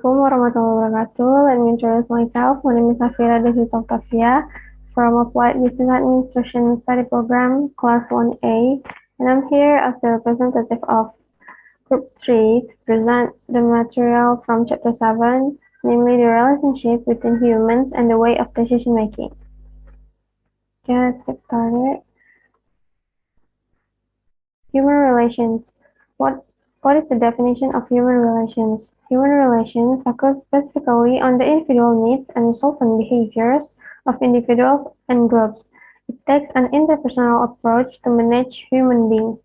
Assalamualaikum warahmatullahi wabarakatuh. Let me introduce myself. My name is Shafira. This is Oktavia from Applied Business Administration Study Program, Class 1A. And I'm here as the representative of Group 3 to present the material from Chapter 7, namely the relationship between humans and the way of decision making. Okay, let's get started. Human relations. What is the definition of human relations? Human relations focus specifically on the individual needs and resultant behaviors of individuals and groups. It takes an interpersonal approach to manage human beings.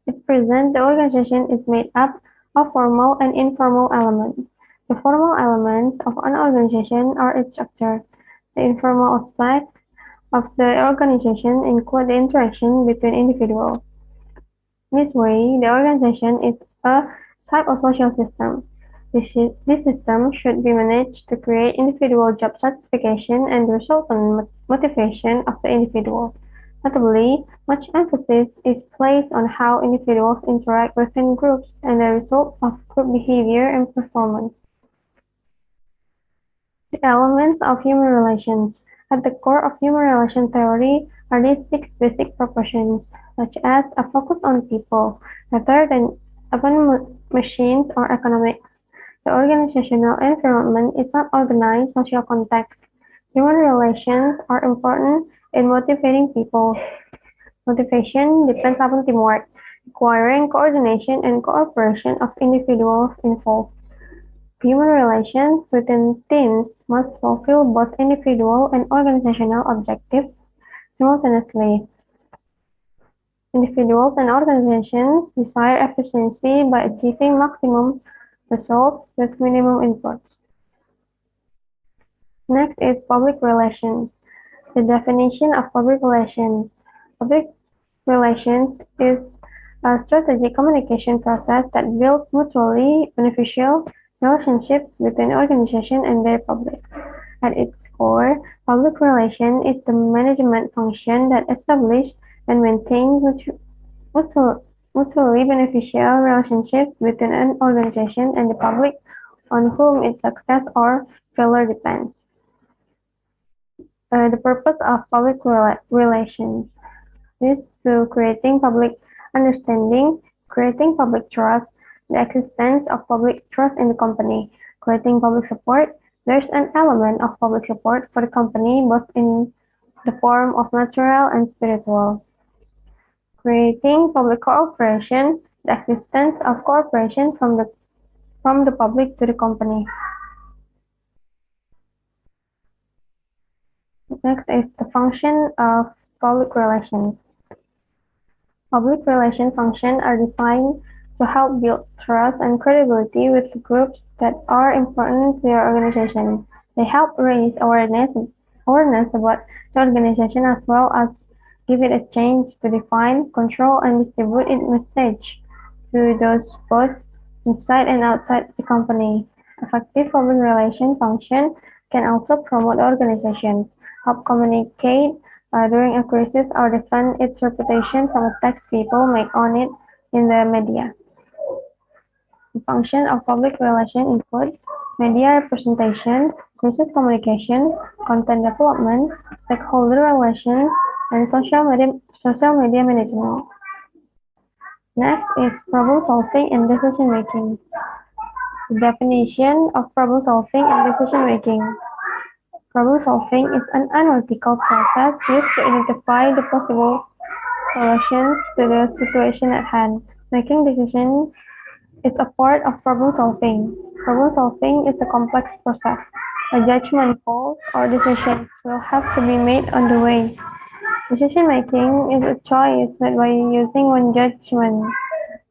It presents the organization is made up of formal and informal elements. The formal elements of an organization are its structure. The informal aspects of the organization include the interaction between individuals. This way, the organization is a psychosocial system. This system should be managed to create individual job satisfaction and the resultant motivation of the individual. Notably, much emphasis is placed on how individuals interact within groups and the results of group behavior and performance. The elements of human relations. At the core of human relation theory are these six basic propositions, such as a focus on people, rather than upon machines or economics. The organizational environment is not organized social context. Human relations are important in motivating people. Motivation depends upon teamwork, requiring coordination and cooperation of individuals involved. Human relations within teams must fulfill both individual and organizational objectives simultaneously. Individuals and organizations desire efficiency by achieving maximum results with minimum inputs. Next is public relations. The definition of public relations. Public relations is a strategic communication process that builds mutually beneficial relationships between organizations and their public. At its core, public relations is the management function that establishes and maintains mutually beneficial relationships between an organization and the public on whom its success or failure depends. The purpose of public relations is to creating public understanding, creating public trust, the existence of public trust in the company, creating public support. There's an element of public support for the company both in the form of natural and spiritual. Creating public cooperation, the existence of cooperation from the public to the company. Next is the function of public relations. Public relations functions are designed to help build trust and credibility with groups that are important to your organization. They help raise awareness about the organization as well as give it a chance to define, control, and distribute its message to those both inside and outside the company. Effective public relations function can also promote organizations, help communicate during a crisis or defend its reputation from attacks people make on it in the media. The function of public relations include media representation, crisis communication, content development, stakeholder relations, and social media management. Next is problem solving and decision making. The definition of problem solving and decision making. Problem solving is an analytical process used to identify the possible solutions to the situation at hand. Making decisions is a part of problem solving. Problem solving is a complex process. A judgment call or decision will have to be made on the way. Decision making is a choice made by using one judgment.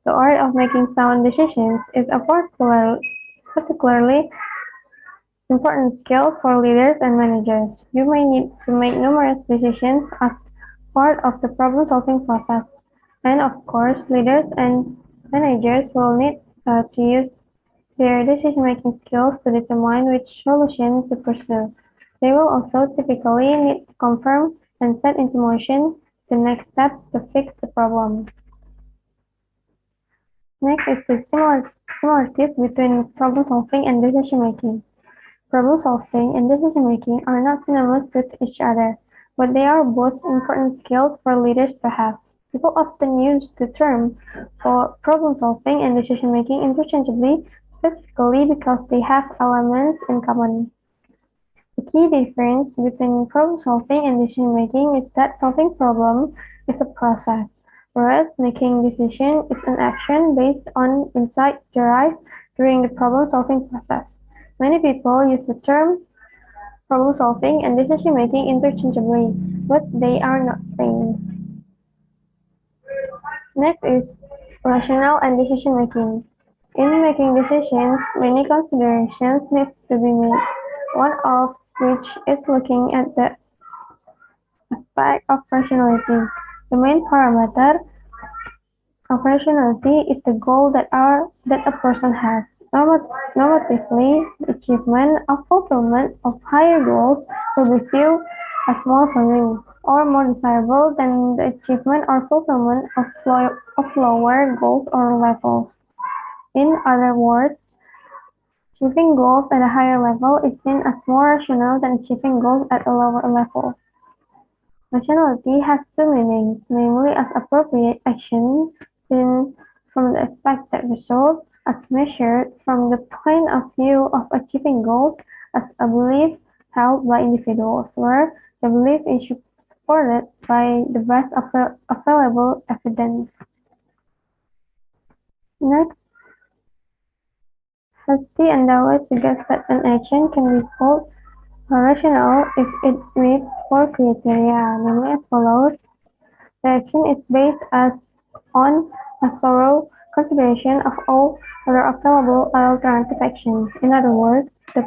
The art of making sound decisions is a particularly important skill for leaders and managers. You may need to make numerous decisions as part of the problem-solving process, and of course, leaders and managers will need to use their decision-making skills to determine which solution to pursue. They will also typically need to confirm and set into motion the next steps to fix the problem. Next is the similarities between problem solving and decision making. Problem solving and decision making are not synonymous with each other, but they are both important skills for leaders to have. People often use the term for problem solving and decision making interchangeably, specifically because they have elements in common. The key difference between problem solving and decision making is that solving problem is a process, whereas making decision is an action based on insights derived during the problem solving process. Many people use the term problem solving and decision making interchangeably, but they are not same. Next is rationale and decision making. In making decisions, many considerations need to be made, one of which is looking at the aspect of rationality. The main parameter of rationality is the goal that a person has. Normatively, the achievement of fulfillment of higher goals will be viewed as more valuable or more desirable than the achievement or fulfillment of lower goals or levels. In other words, achieving goals at a higher level is seen as more rational than achieving goals at a lower level. Rationality has two meanings, namely as appropriate action seen from the expected result, as measured from the point of view of achieving goals, as a belief held by individuals, where the belief is supported by the best available evidence. Next, Hasty and Dawes suggest that an action can be called rational if it meets four criteria, namely as follows. The action is based on a thorough consideration of all other available alternative actions. In other words, the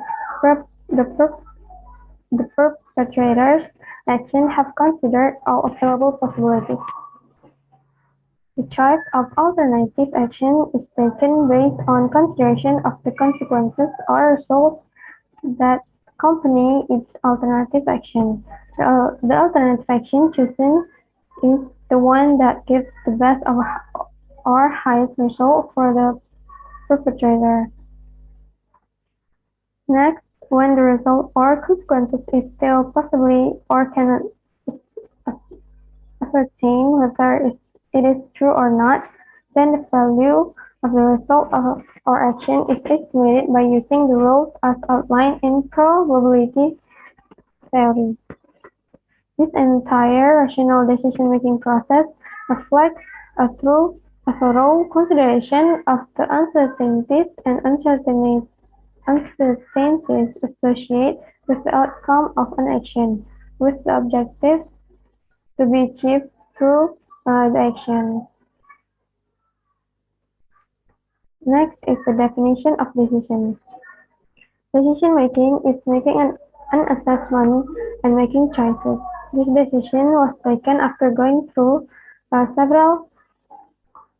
perpetrator's action have considered all available possibilities. The choice of alternative action is taken based on consideration of the consequences or results that accompany its alternative action. The alternative action chosen is the one that gives the best or highest result for the perpetrator. Next, when the result or consequences is still possibly or cannot ascertain whether it is true or not, then the value of the result or action is estimated by using the rules as outlined in probability theory. This entire rational decision-making process reflects a thorough consideration of the uncertainties and uncertainties associated with the outcome of an action, with the objectives to be achieved through the action. Next is the definition of decision. Decision making is making an assessment and making choices. This decision was taken after going through several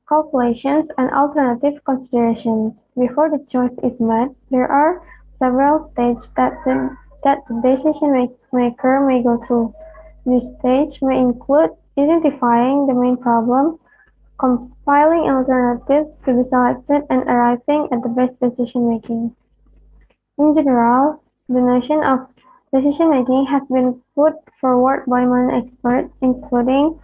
calculations and alternative considerations. Before the choice is made, there are several stages that the decision maker may go through. This stage may include identifying the main problem, compiling alternatives to be selected, and arriving at the best decision making. In general, the notion of decision-making has been put forward by many experts, including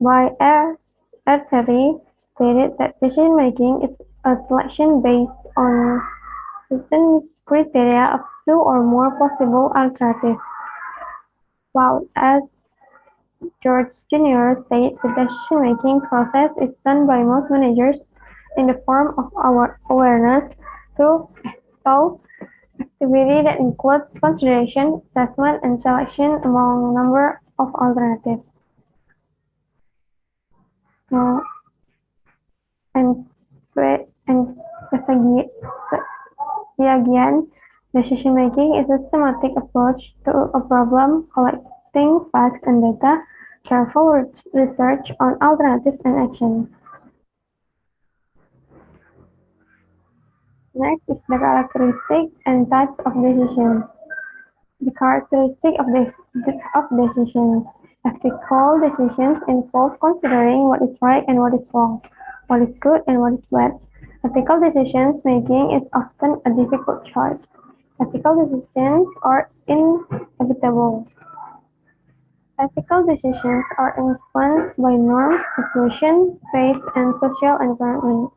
by Terry, stated that decision-making is a selection based on certain criteria of two or more possible alternatives, while as George Junior said the decision-making process is done by most managers in the form of our awareness through thought activity that includes consideration, assessment, and selection among a number of alternatives. Now, and Piagian decision-making is a systematic approach to a problem, collecting facts and data, careful research on alternatives and actions. Next is the characteristics and types of decisions. The characteristic of decisions. Ethical decisions involve considering what is right and what is wrong. what is good and what is bad. Ethical decision making is often a difficult choice. Ethical decisions are inevitable. Ethical decisions are influenced by norms, situation, faith, and social environment.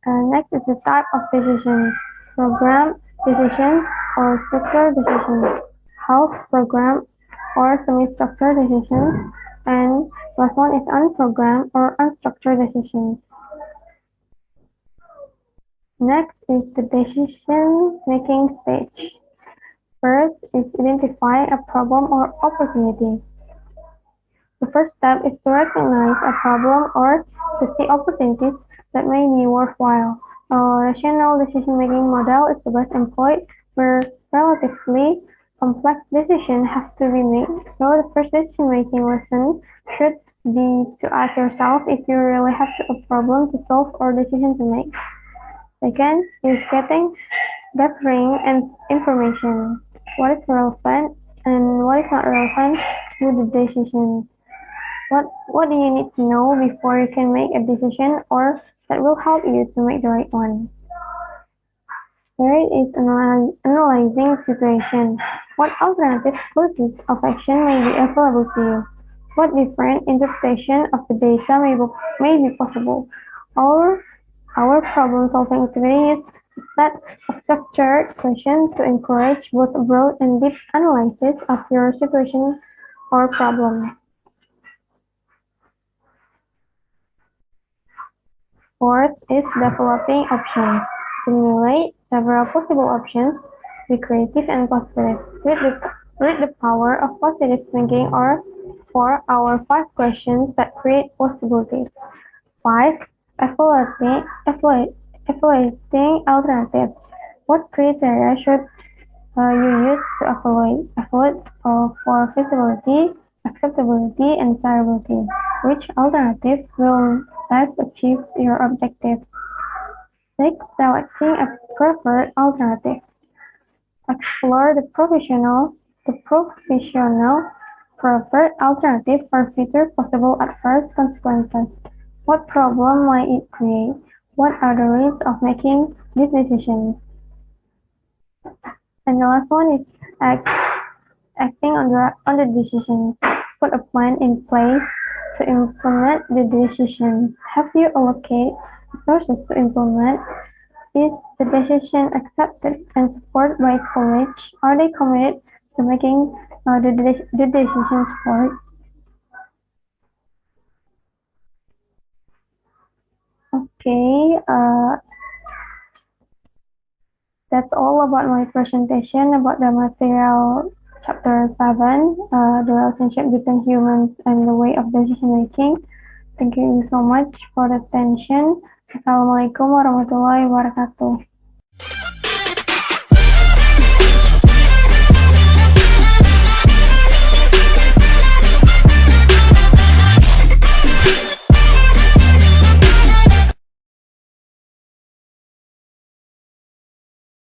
Next is the type of decisions: program decisions or structured decisions, half program or semi-structured decisions, and last one is unprogrammed or unstructured decisions. Next is the decision-making stage. First is identifying a problem or opportunity. The first step is to recognize a problem or to see opportunities that may be worthwhile. A rational decision-making model is the best employed where relatively complex decisions have to be made. So the first decision-making lesson should be to ask yourself if you really have a problem to solve or decision to make. Second is gathering and information. What is relevant and what is not relevant to the decision? What do you need to know before you can make a decision or that will help you to make the right one? Third is analyzing situation. What alternative courses of action may be available to you? What different interpretation of the data may be possible? Our problem-solving activity is a set of structured questions to encourage both a broad and deep analysis of your situation or problem. Fourth is developing options. Simulate several possible options. Be creative and positive. Read the power of positive thinking or for our 5 questions that create possibilities. 5. Evaluating alternatives. What criteria should you use to evaluate for feasibility, acceptability, and desirability? Which alternative will best achieve your objective? 6. Selecting a preferred alternative. Explore the provisional preferred alternative for future possible adverse consequences. What problem might it create? What are the risks of making this decision? And the last one is acting on the decision. Put a plan in place to implement the decision. Have you allocated resources to implement? Is the decision accepted and supported by college? Are they committed to making the decision support? Okay, that's all about my presentation about the material chapter 7, the relationship between humans and the way of decision making. Thank you so much for the attention. Assalamualaikum warahmatullahi wabarakatuh.